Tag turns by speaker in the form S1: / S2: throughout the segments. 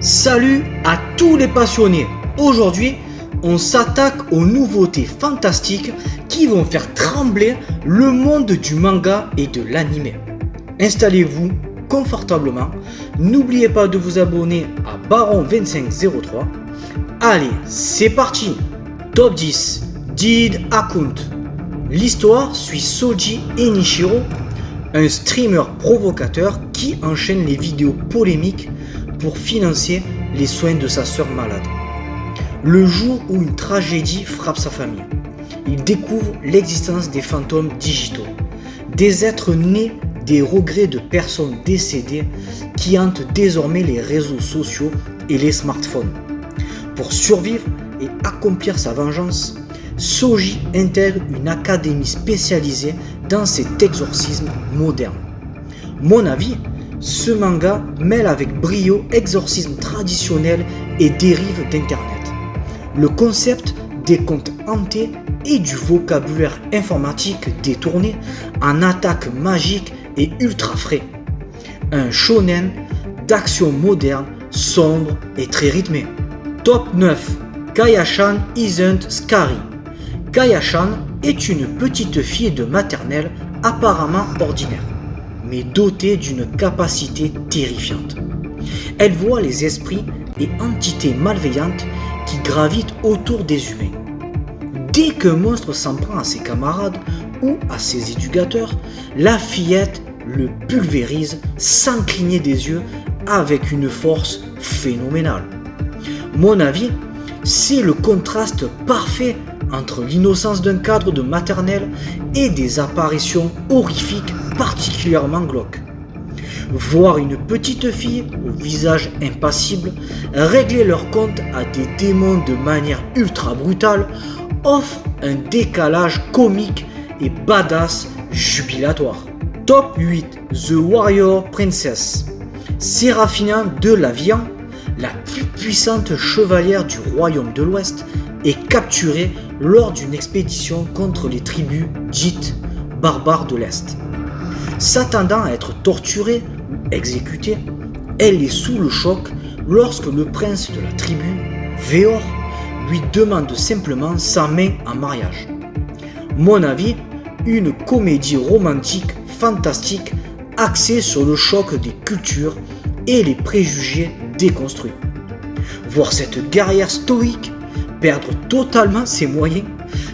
S1: Salut à tous les passionnés. Aujourd'hui, on s'attaque aux nouveautés fantastiques qui vont faire trembler le monde du manga et de l'anime. Installez-vous confortablement. N'oubliez pas de vous abonner à Baron2503. Allez, c'est parti. Top 10. Did Account. L'histoire suit Soji Enichiro, un streamer provocateur qui enchaîne les vidéos polémiques pour financer les soins de sa sœur malade. Le jour où une tragédie frappe sa famille, il découvre l'existence des fantômes digitaux, des êtres nés des regrets de personnes décédées qui hantent désormais les réseaux sociaux et les smartphones. Pour survivre et accomplir sa vengeance, Soji intègre une académie spécialisée dans cet exorcisme moderne. Mon avis, ce manga mêle avec brio exorcisme traditionnel et dérive d'internet. Le concept des contes hantés et du vocabulaire informatique détourné en attaque magique et ultra frais. Un shonen d'action moderne, sombre et très rythmé. Top 9. Kaya-chan Isn't Scary. Kaya-chan est une petite fille de maternelle apparemment ordinaire, mais dotée d'une capacité terrifiante. Elle voit les esprits et entités malveillantes qui gravitent autour des humains. Dès qu'un monstre s'en prend à ses camarades ou à ses éducateurs, la fillette le pulvérise sans cligner des yeux avec une force phénoménale. Mon avis, c'est le contraste parfait entre l'innocence d'un cadre de maternelle et des apparitions horrifiques particulièrement glauques. Voir une petite fille au visage impassible régler leur compte à des démons de manière ultra brutale offre un décalage comique et badass jubilatoire. Top 8. The Warrior Princess. Séraphina de Lavian, la plus puissante chevalière du royaume de l'Ouest, est capturée lors d'une expédition contre les tribus dites barbares de l'Est. S'attendant à être torturée ou exécutée, elle est sous le choc lorsque le prince de la tribu, Veor, lui demande simplement sa main en mariage. Mon avis, une comédie romantique fantastique axée sur le choc des cultures et les préjugés déconstruits. Voir cette guerrière stoïque perdre totalement ses moyens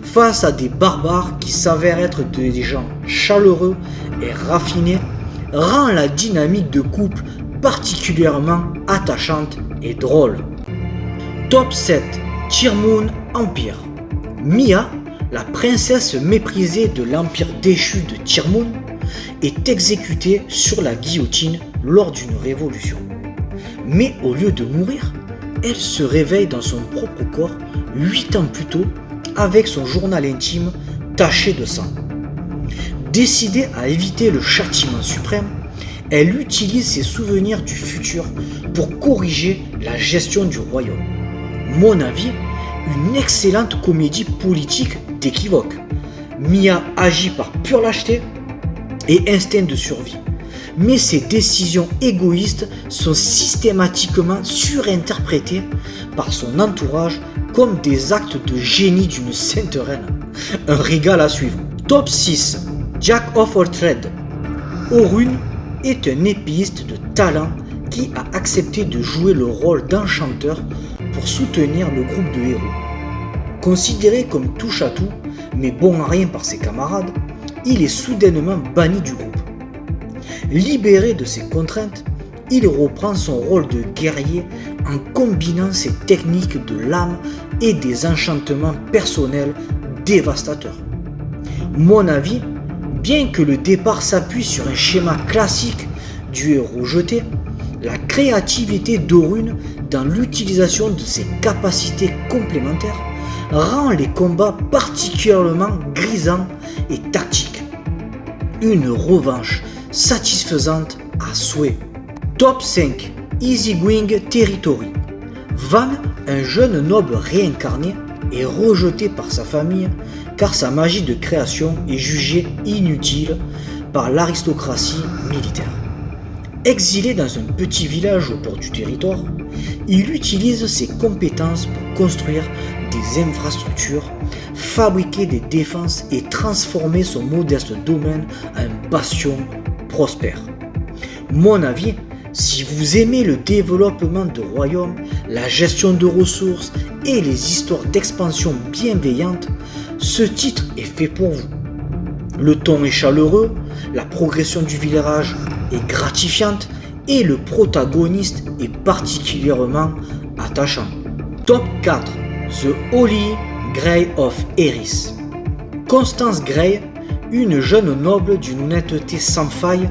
S1: face à des barbares qui s'avèrent être des gens chaleureux et raffinés rend la dynamique de couple particulièrement attachante et drôle. Top 7. Tearmoon Empire. Mia, la princesse méprisée de l'empire déchu de Tearmoon, est exécutée sur la guillotine lors d'une révolution. Mais au lieu de mourir, elle se réveille dans son propre corps 8 ans plus tôt avec son journal intime taché de sang. Décidée à éviter le châtiment suprême, elle utilise ses souvenirs du futur pour corriger la gestion du royaume. Mon avis, une excellente comédie politique d'équivoque. Mia agit par pure lâcheté et instinct de survie. Mais ses décisions égoïstes sont systématiquement surinterprétées par son entourage comme des actes de génie d'une sainte reine. Un régal à suivre. Top 6. Jack of all trades. Orun est un épéiste de talent qui a accepté de jouer le rôle d'enchanteur pour soutenir le groupe de héros. Considéré comme touche-à-tout, mais bon à rien par ses camarades, il est soudainement banni du groupe. Libéré de ses contraintes, il reprend son rôle de guerrier en combinant ses techniques de lame et des enchantements personnels dévastateurs. Mon avis, bien que le départ s'appuie sur un schéma classique du héros jeté, la créativité d'Orun dans l'utilisation de ses capacités complémentaires rend les combats particulièrement grisants et tactiques. Une revanche satisfaisante à souhait. Top 5. Easygoing Territory. Van, un jeune noble réincarné, est rejeté par sa famille car sa magie de création est jugée inutile par l'aristocratie militaire. Exilé dans un petit village au bord du territoire, Il utilise ses compétences pour construire des infrastructures, fabriquer des défenses et transformer son modeste domaine en un bastion prospère. Mon avis, si vous aimez le développement de royaumes, la gestion de ressources et les histoires d'expansion bienveillantes, ce titre est fait pour vous. Le ton est chaleureux, la progression du village est gratifiante et le protagoniste est particulièrement attachant. Top 4. The Holy Grail of Eris. Constance Grey, une jeune noble d'une honnêteté sans faille,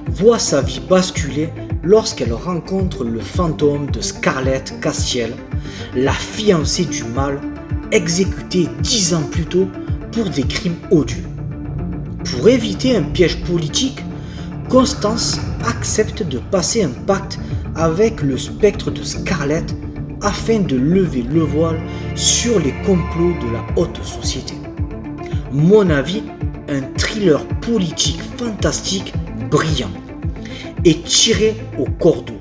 S1: voit sa vie basculer lorsqu'elle rencontre le fantôme de Scarlett Castiel, la fiancée du mal, exécutée 10 ans plus tôt pour des crimes odieux. Pour éviter un piège politique, Constance accepte de passer un pacte avec le spectre de Scarlett afin de lever le voile sur les complots de la haute société. Mon avis, un thriller politique fantastique brillant et tiré au cordeau.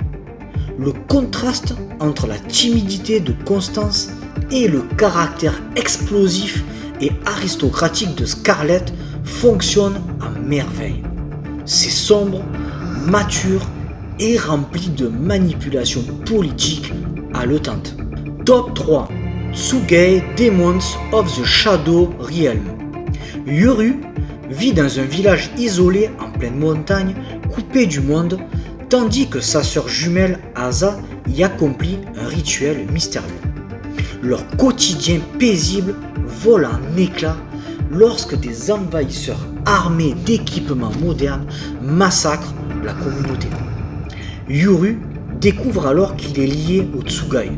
S1: Le contraste entre la timidité de Constance et le caractère explosif et aristocratique de Scarlett fonctionne à merveille. C'est sombre, mature et rempli de manipulations politiques haletantes. Top 3. Tsugai Demons of the Shadow Realm. Yuru vit dans un village isolé en pleine montagne, coupé du monde, tandis que sa sœur jumelle Asa y accomplit un rituel mystérieux. Leur quotidien paisible vole en éclats lorsque des envahisseurs armés d'équipements modernes massacrent la communauté. Yuru découvre alors qu'il est lié aux Tsugai,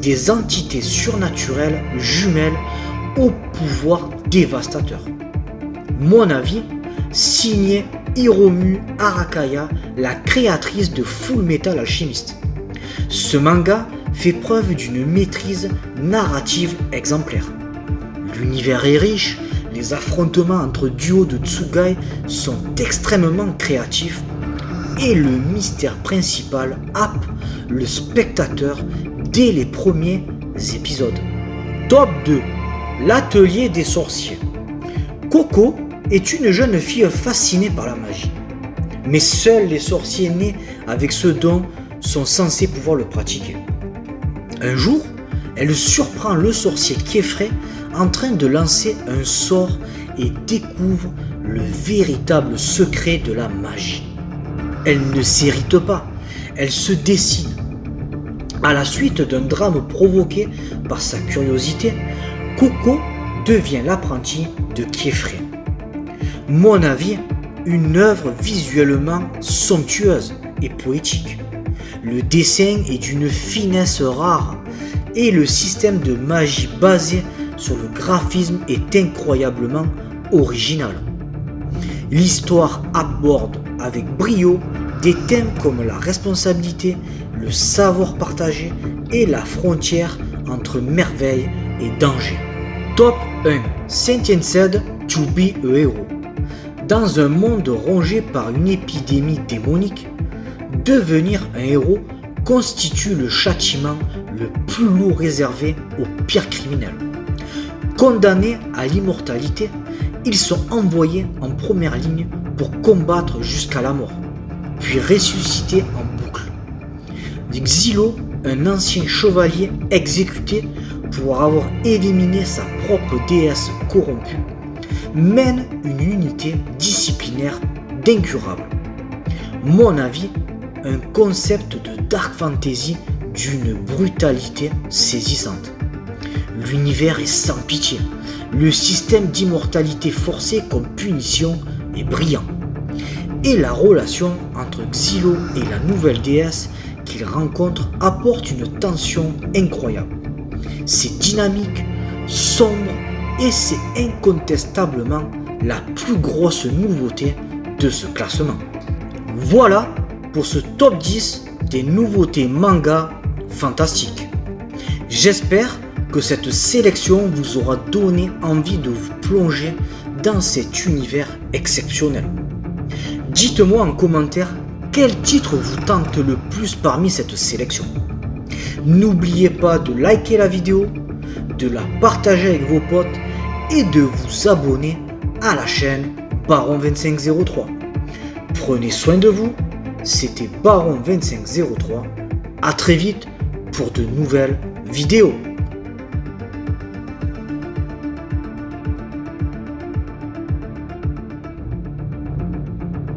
S1: des entités surnaturelles jumelles au pouvoir dévastateur. Mon avis, signé Hiromu Arakawa, la créatrice de Full Metal Alchemist. Ce manga fait preuve d'une maîtrise narrative exemplaire. L'univers est riche, les affrontements entre duos de Tsugai sont extrêmement créatifs et le mystère principal happe le spectateur dès les premiers épisodes. Top 2. L'atelier des sorciers. Coco est une jeune fille fascinée par la magie. Mais seuls les sorciers nés avec ce don sont censés pouvoir le pratiquer. Un jour, elle surprend le sorcier Kiefrey en train de lancer un sort et découvre le véritable secret de la magie. Elle ne s'irrite pas, elle se décide. À la suite d'un drame provoqué par sa curiosité, Coco devient l'apprenti de Kiefrey. Mon avis, une œuvre visuellement somptueuse et poétique. Le dessin est d'une finesse rare et le système de magie basé sur le graphisme est incroyablement original. L'histoire aborde avec brio des thèmes comme la responsabilité, le savoir partagé et la frontière entre merveille et danger. Top 1. Sentenced to be a hero. Dans un monde rongé par une épidémie démonique, devenir un héros constitue le châtiment le plus lourd réservé aux pires criminels. Condamnés à l'immortalité, ils sont envoyés en première ligne pour combattre jusqu'à la mort, puis ressuscités en boucle. Xylo, un ancien chevalier exécuté pour avoir éliminé sa propre déesse corrompue, mène une unité disciplinaire d'incurables. Mon avis, un concept de dark fantasy d'une brutalité saisissante. L'univers est sans pitié. Le système d'immortalité forcée comme punition est brillant. Et la relation entre Xylo et la nouvelle déesse qu'il rencontre apporte une tension incroyable. C'est dynamique, sombre et c'est incontestablement la plus grosse nouveauté de ce classement. Voilà pour ce top 10 des nouveautés manga fantastiques. J'espère que cette sélection vous aura donné envie de vous plonger dans cet univers exceptionnel. Dites-moi en commentaire quel titre vous tente le plus parmi cette sélection. N'oubliez pas de liker la vidéo, de la partager avec vos potes et de vous abonner à la chaîne Baron2503. Prenez soin de vous, c'était Baron2503. À très vite pour de nouvelles vidéos.